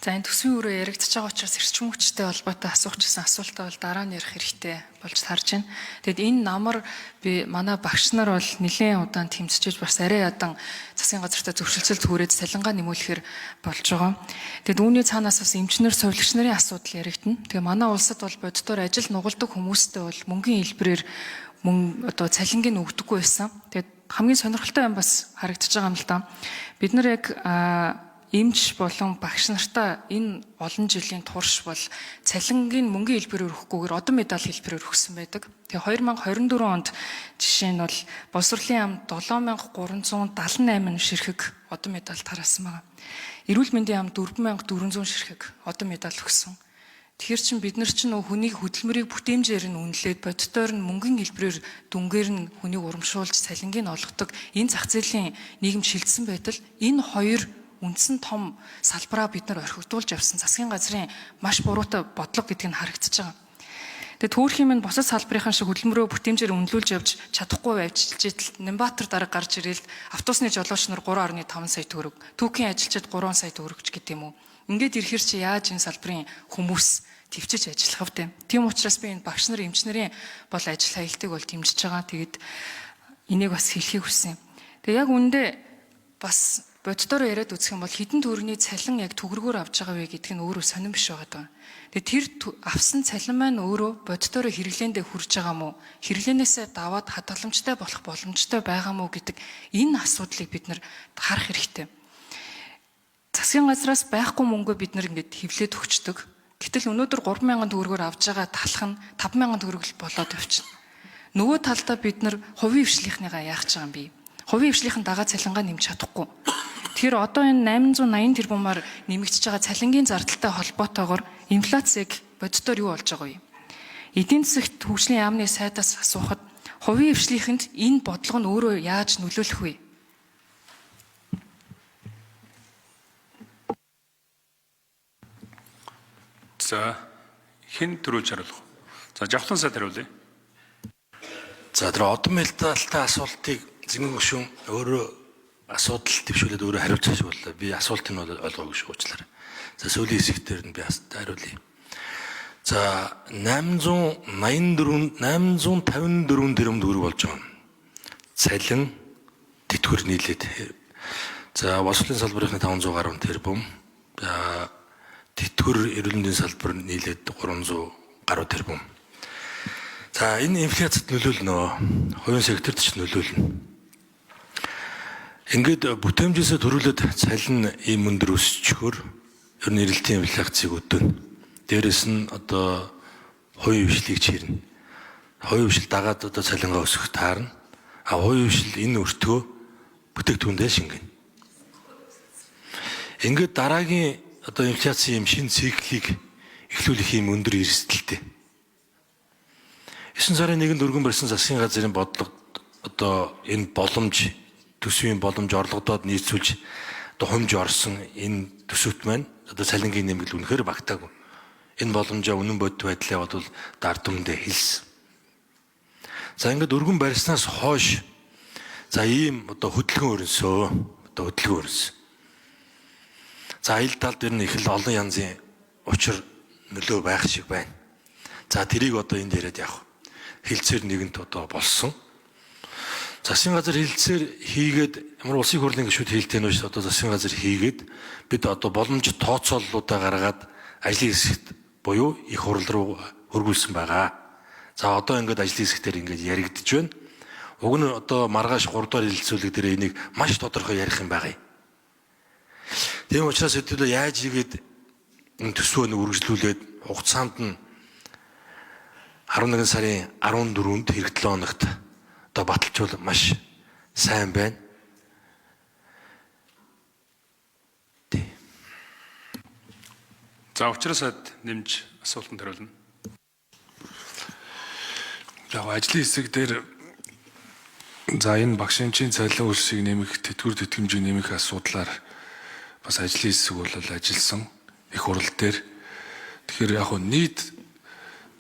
За энэ төсвийн өрөө яригдчихэж байгаа учраас эрчим хүчтэй холбоотой асуух гэсэн асуултаа бол дараа нь ярих хэрэгтэй болж тарж байна. Тэгэд энэ намар би манай багш нар бол нэлээд удаан тэмцэж бас арай ядан засгийн газартай зөвшөлтсөл түрээд салингаа нэмүүлэхээр болж байгаа. Тэгэд үүний цаанаас бас эмчнэр, сувилагч нарын асуудал яригдана. Тэгээ манай улсад бол боддоор ажил нугалдаг хүмүүстээ бол мөнгөний хэлбэрээр одоо цалингийг өгдөггүй байсан. Тэгэд хамгийн сонирхолтой юм бас харагдаж байгаа юм л да. Бид нар яг эмч болон багш нартаа энэ олон жилийн турш бол цалингийн мөнгөний хэлбэрээр өгөхгүйгээр одон медаль хэлбэрээр өгсөн байдаг. Тэгээ 2024 онд жишээ нь бол боловсролын яамд 7378 ширхэг одон медаль тараасан байна. Эрүүл мэндийн яамд 4400 ширхэг одон медаль өгсөн. Тэгэхээр чин бид нар чинь хүнийг хөдөлмөрийг бүтээмжээр нь үнэлээд боддоор нь мөнгөний хэлбэрээр дүнгээр нь хүнийг урамшуулж цалингийг олгодог энэ зах зээлийн нийгэм шилжсэн байтал энэ хоёр үндсэн том салбараа бид нар орхигдуулж явсан засгийн газрын маш буруутай бодлого гэдг нь харагдаж байгаа. Тэгээ түүхийн минь бусад салбарынхан шиг хөдөлмөрөө бүтээмжээр үнэлүүлж явж чадахгүй байвчилж идэл Нямбатар дарга гарч ирэл автобусны жолооч нар 3.5 сая төгрөг, түүхийн ажилчид 3 сая төгрөгч гэдэг юм уу. Ингээд ирэхэр чи яаж энэ салбарын хүмүүс төвчж ажиллах вэ? Тийм учраас би энэ багш нар, эмч нарын бол ажил хаялтыг бол дэмжиж байгаа. Тэгээд энийг бас хэлхийг хүссэн. Тэгээ яг үүндээ бас боддоор яриад үзэх юм бол хэдэн төгрөгийн цалин яг төгрөгөөр авч байгаа вэ гэдг нь өөрөө сонирн биш байгаа даа. Тэгээ тэр авсан цалин маань өөрөө боддоор хэрэглээндээ хүрж байгаа мó, хэрэглээнээсээ даваад хадгаламжтай болох боломжтой байгаа мó гэдэг энэ асуудлыг бид нар харах хэрэгтэй. Засгийн газраас байхгүй мөнгөө бид нар ингээд хевлээд өгчдөг. Гэтэл өнөөдөр 3,000 төгрөгөөр авж байгаа талах нь 5,000 төгрөг л болоод явчихна. Нөгөө талдаа бид нар хувийн хвшлийнхныгаа яах гэж байгаа юм бэ? Хувийн хвшлийн дагаа цалингаа нэмж чадахгүй. Тэгэхээр одоо энэ 880 тэрбумаар нэмэгдэж байгаа цалингийн зардалтай холбоотойгоор инфляцийг боддоор юу болж байгаа вэ? Эдийн засагт хөгжлийн яамны сайдаас асуухад хувийн хвшлийнхэнд энэ бодлого нь өөрөө яаж нөлөөлөх вэ? За хэн төрүүлж хариулах? За Жавхлан сайд хариулъя. За тэр одон медальтай асуултыг зэмэн гүшүүн өөрөө асуудал төвшүүлээд өөрөө хариуцаж боллоо. Би асуултыг нь ойлгоогүй шүү уучлаарай. За сүүлийн хэсгээр нь би хариулъя. За 854 тэрбум төгрөг болж байгаа. Цалин тэтгэвэр нийлээд. За боловсролын салбарын 500 гаруй тэрбум. За тэтгэвэр эрүүл мэндийн салбар нийлээд 300 гаруй тэрбум. За энэ инфляцид нөлөөлнө. Хувийн секторт ч нөлөөлнө. Ингээд бүтээмжээсээ төрүүлээд цалин ийм өндөр өсчихөөр ер нь эрэлтийн инфляцийг өдөнө. Дээрэс нь одоо хувийн хвшлийг чирнэ. Хувийн хвшил дагаад одоо цалингаа өсгөх таарна. А хувийн хвшил энэ өртгөө бүтээгдэхүүндээ шингэнэ. Ингээд дараагийн одоо инфляцийн юм шинэ циклийг эхлүүлэх юм өндөр эрсдэлтэй. 9 сарын 1-нд өргөн барьсан засгийн газрын бодлого одоо энэ боломж төсвийн боломж орлогодод нийцүүлж одоо хумж орсон энэ төсөвт маань одоо цалингийн нэмэгдэл үнэхээр багтаагүй. Энэ боломжоо үнэн бодит байдлаа бол дард түмэндээ хэлсэн. За ингээд өргөн барьснаас хойш за ийм одоо хөдөлгөөн өрнсөн. За ил талд ер нь их л олон янзын учир нөлөө байх шиг байна. За тэрийг одоо энд яриад явах. Хилцээр нэгэнт одоо болсон. Засгийн газар хилцээр хийгээд ямар улсын хурлын гишүүд хэлтэй нөөш одоо засгийн газар хийгээд бид одоо боломж тооцооллуудаа гаргаад ажлын хэсэгт буюу их хурл руу хөргүүлсэн байгаа. За одоо ингээд ажлын хэсгээр ингээд яригдж байна. Уг нь одоо маргааш 3 дахь хилцүүлэг дээр энийг маш тодорхой ярих юм байгаа юм. Тийм учраас хэдүүлээ яаж игээд энэ төсвөө үргэлжлүүлээд хугацаанд нь 11 сарын 14-нд хэрэг 7 хоногт одоо баталжуул маш сайн байна. За учраас нэмж асуултанд хариулна. Яг ажлын хэсэг дээр за энэ багшийн цалин хөлсийг нэмэх, тэтгэвэр тэтгэмжийг нэмэх асуудлаар бас ажлын хэсэг бол ажилласан их хурл дээр. Тэгэхээр яг нийт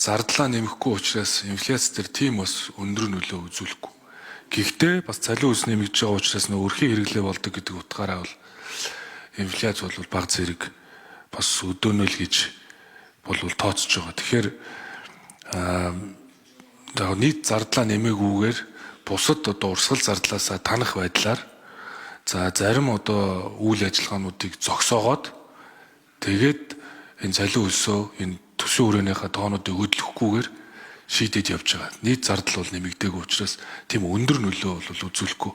зардлаа нэмэхгүй учраас инфляц дээр тийм бас өндөр нөлөө үзүүлэхгүй. Гэхдээ бас цалин хөлс нэмэгдэж байгаа учраас өрхийн хэрэглээ болдог гэдэг утгаараа бол инфляц бол бага зэрэг бас өдөөнөл гэж бол тооцож байгаа. Тэгэхээр нийт зардлаа нэмээгүйгээр бусад одоо урсгал зардлаасаа танах байдлаар за зарим одоо үйл ажиллагаануудыг зогсоогоод тэгээд энэ цалин хөлсөө энэ төсвийн хүрээнийхээ тоонуудыг хөдлөхгүйгээр шийдэж явж байгаа. Нийт зардал бол нэмэгдээгүй учраас тийм өндөр нөлөө бол үзүүлэхгүй.